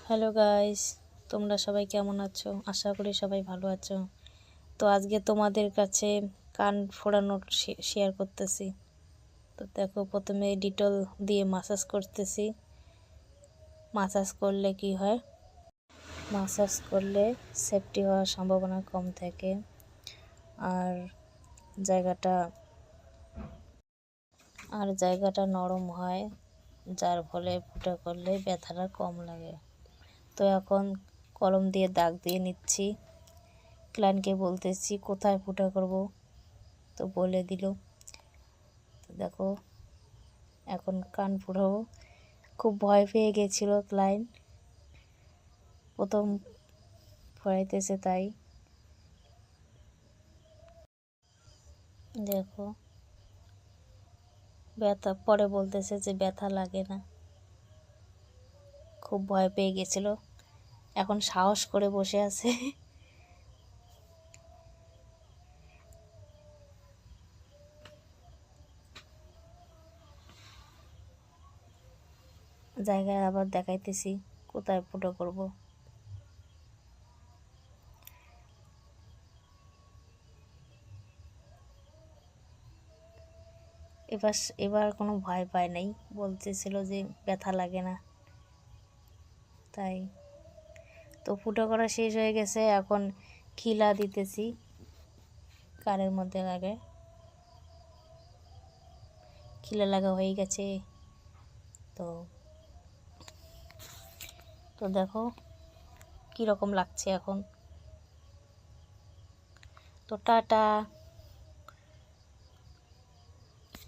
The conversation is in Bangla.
হ্যালো গাইস, তোমরা সবাই কেমন আছো? আশা করি সবাই ভালো আছো। তো আজকে তোমাদের কাছে কান ফোড়ানোর শেয়ার করতেছি। তো দেখো, প্রথমে ডিটল দিয়ে মাসাজ করতেছি। মাসাজ করলে কি হয়? মাসাজ করলে সেফটি হওয়ার সম্ভাবনা কম থাকে, আর জায়গাটা নরম হয়, যার ফলে ফুটা করলে ব্যথাটা কম লাগে। তো এখন কলম দিয়ে দাগ দিয়ে নিচ্ছি। ক্লায়েন্টকে বলতেছি কোথায় ফুটা করব, তো বলে দিল। তো দেখো, এখন কান ফুটাবো। খুব ভয় পেয়ে গেছিল ক্লায়েন্ট, প্রথম ফুটাইতেছে, তাই দেখো ব্যথা, পরে বলতেছে যে ব্যথা লাগে না। খুব ভয় পেয়ে গেছিল, এখন সাহস করে বসে আছে। জায়গায় আবার দেখাইতেছি কোথায় ফুটো করব। এবার কোনো ভয় পায় নাই, বলতেছিল যে ব্যথা লাগে না, তাই। তো ফুটো করা শেষ হয়ে গেছে, এখন খিলা দিতেছি কানের মধ্যে। আগে খিলা লাগা হয়ে গেছে। তো তো দেখো কীরকম লাগছে এখন। তো টাটা।